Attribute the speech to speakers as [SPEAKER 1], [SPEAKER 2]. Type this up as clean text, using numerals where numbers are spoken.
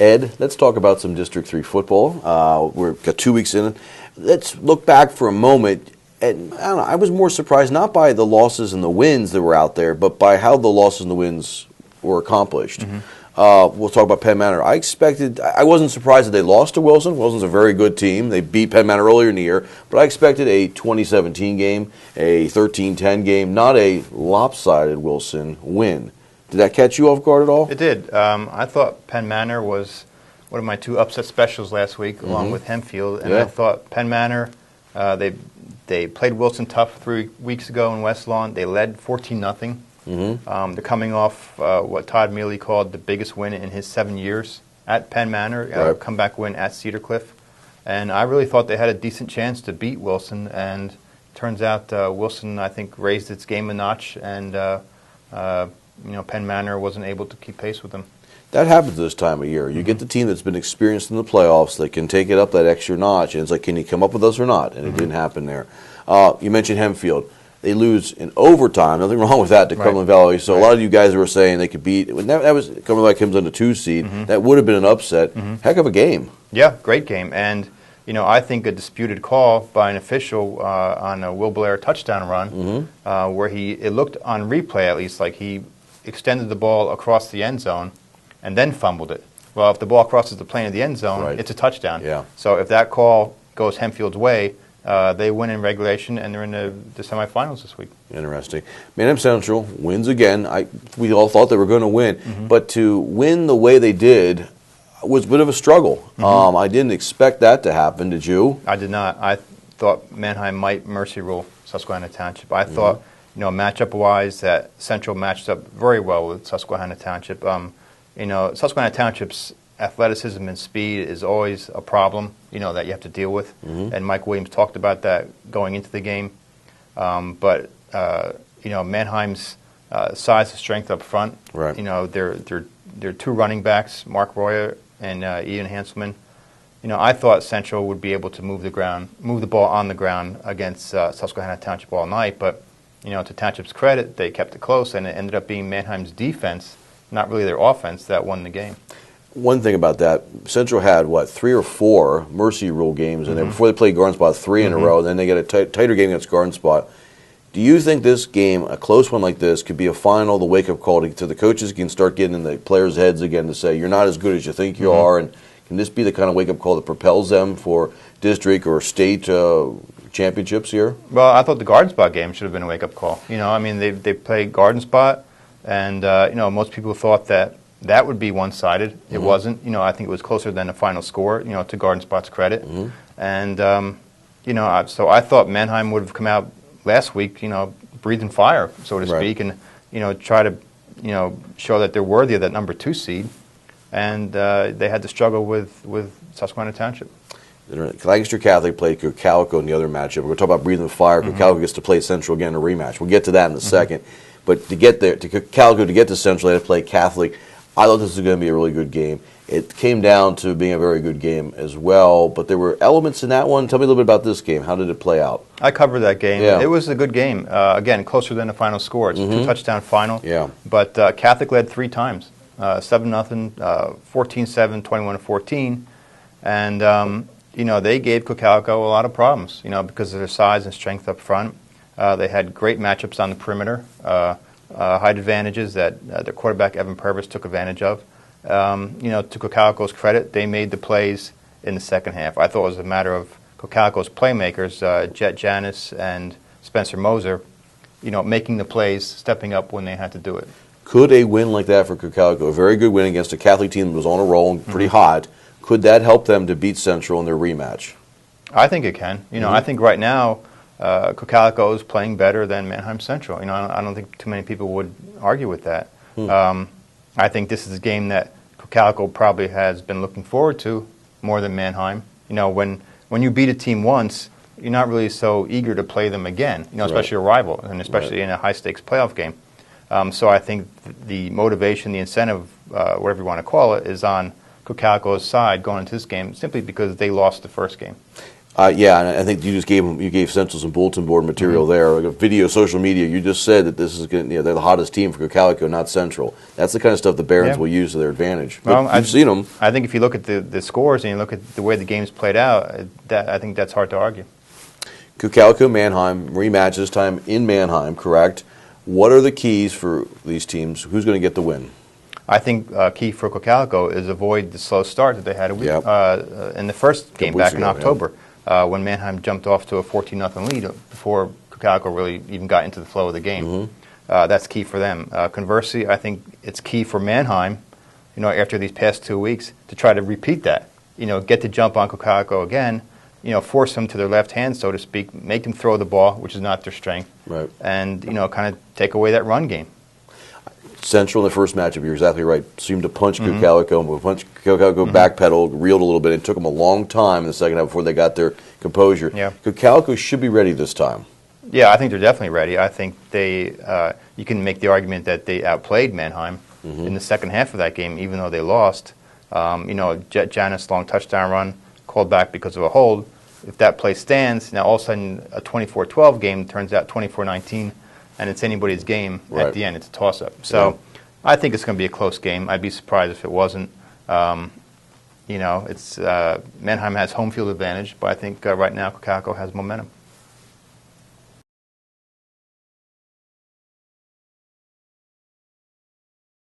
[SPEAKER 1] Ed, let's talk about some District 3 football. We've got 2 weeks in. Let's look back for a moment. And I don't know, I was more surprised not by the losses and the wins that were out there, but by how the losses and the wins were accomplished. We'll talk about Penn Manor. I wasn't surprised that they lost to Wilson. Wilson's a very good team. They beat Penn Manor earlier in the year, but I expected a 2017 game, a 13-10 game, not a lopsided Wilson win. Did that catch you off guard at all?
[SPEAKER 2] It did. I thought Penn Manor was one of my two upset specials last week, along with Hempfield, and I thought Penn Manor, they played Wilson tough 3 weeks ago in West Lawn. They led 14-0. They're coming off what Todd Mealy called the biggest win in his 7 years at Penn Manor, comeback win at Cedar Cliff. And I really thought they had a decent chance to beat Wilson, and turns out Wilson, I think, raised its game a notch, and Penn Manor wasn't able to keep pace with them.
[SPEAKER 1] That happens this time of year. You get the team that's been experienced in the playoffs that can take it up that extra notch, and it's like, can you come up with us or not? And it didn't happen there. You mentioned Hempfield. They lose in overtime. Nothing wrong with that to Cumberland Valley. So a lot of you guys were saying they could beat. That was Cumberland Valley comes on the 2 seed. That would have been an upset. Heck of a game.
[SPEAKER 2] Yeah, great game. And I think a disputed call by an official on a Will Blair touchdown run, where it looked on replay at least like he extended the ball across the end zone and then fumbled it. Well, if the ball crosses the plane of the end zone, it's a touchdown.
[SPEAKER 1] Yeah.
[SPEAKER 2] So if that call goes Hempfield's way, they win in regulation, and they're in the semifinals this week.
[SPEAKER 1] Interesting. Manheim Central wins again. We all thought they were going to win, but to win the way they did was a bit of a struggle. I didn't expect that to happen. Did you?
[SPEAKER 2] I did not. I thought Manheim might mercy rule Susquehanna Township. I thought, matchup-wise, that Central matched up very well with Susquehanna Township. Susquehanna Township's athleticism and speed is always a problem, that you have to deal with. And Mike Williams talked about that going into the game. But Manheim's size and strength up front.
[SPEAKER 1] Right.
[SPEAKER 2] They're two running backs, Mark Royer and Ian Hanselman. I thought Central would be able to move the ball on the ground against Susquehanna Township all night. But to Township's credit, they kept it close, and it ended up being Manheim's defense, not really their offense, that won the game.
[SPEAKER 1] One thing about that, Central had, 3 or 4 mercy rule games in there before they played Garden Spot 3 in a row, and then they get a tighter game against Garden Spot. Do you think this game, a close one like this, could be a final, the wake-up call to the coaches can start getting in the players' heads again to say, you're not as good as you think you are, and can this be the kind of wake-up call that propels them for district or state championships here?
[SPEAKER 2] Well, I thought the Garden Spot game should have been a wake-up call. They played Garden Spot, and most people thought that would be one-sided. It wasn't. I think it was closer than the final score, to Garden Spot's credit. And, so I thought Manheim would have come out last week, breathing fire, so to speak, and, try to, show that they're worthy of that number 2 seed. And they had to struggle with Susquehanna Township.
[SPEAKER 1] Lancaster Catholic played Cocalico in the other matchup. We're going to talk about breathing fire. Cocalico gets to play Central again in a rematch. We'll get to that in a second. But to get there, to Cocalico to get to Central, they had to play Catholic. I thought this was going to be a really good game. It came down to being a very good game as well, but there were elements in that one. Tell me a little bit about this game. How did it play out?
[SPEAKER 2] I covered that game.
[SPEAKER 1] Yeah.
[SPEAKER 2] It was a good game. Again, closer than the final score. It's a 2-touchdown final.
[SPEAKER 1] Yeah.
[SPEAKER 2] But Catholic led 3 times, 7-0, 14-7, 21-14, and they gave Cocalico a lot of problems. Because of their size and strength up front. They had great matchups on the perimeter. Height advantages that their quarterback, Evan Purvis, took advantage of. To Cocalico's credit, they made the plays in the second half. I thought it was a matter of Cocalico's playmakers, Jet Janis and Spencer Moser, making the plays, stepping up when they had to do it.
[SPEAKER 1] Could a win like that for Cocalico, a very good win against a Catholic team that was on a roll and pretty hot, could that help them to beat Central in their rematch?
[SPEAKER 2] I think it can. I think right now Cocalico is playing better than Manheim Central. I don't think too many people would argue with that. I think this is a game that Cocalico probably has been looking forward to more than Manheim. When you beat a team once, you're not really so eager to play them again, especially a rival, and especially in a high-stakes playoff game. So I think the motivation, the incentive, whatever you want to call it, is on Cocalico's side going into this game simply because they lost the first game.
[SPEAKER 1] Yeah, and I think you gave Central some bulletin board material there, like a video, social media. You just said that this is going, they're the hottest team for Cocalico, not Central. That's the kind of stuff the Barons will use to their advantage. But
[SPEAKER 2] Well,
[SPEAKER 1] you've seen them.
[SPEAKER 2] I think if you look at the scores and you look at the way the game's played out, I think that's hard to argue.
[SPEAKER 1] Cocalico, Manheim, rematch this time in Manheim, correct? What are the keys for these teams? Who's going to get the win?
[SPEAKER 2] I think key for Cocalico is avoid the slow start that they had in the first game back in October. When Manheim jumped off to a 14-0 lead before Cocalico really even got into the flow of the game. That's key for them. Conversely, I think it's key for Manheim, after these past 2 weeks, to try to repeat that. Get the jump on Cocalico again, force them to their left hand, so to speak, make them throw the ball, which is not their strength, and, kind of take away that run game.
[SPEAKER 1] Central in the first matchup, you're exactly right, seemed to punch Cocalico, backpedal, reeled a little bit. It took them a long time in the second half before they got their composure. Cocalico should be ready this time.
[SPEAKER 2] Yeah, I think they're definitely ready. I think you can make the argument that they outplayed Manheim in the second half of that game, even though they lost. Janice long touchdown run, called back because of a hold. If that play stands, now all of a sudden a 24-12 game turns out 24-19. And it's anybody's game at the end. It's a toss-up. So I think it's going to be a close game. I'd be surprised if it wasn't. It's Manheim has home field advantage, but I think right now Cocalico has momentum.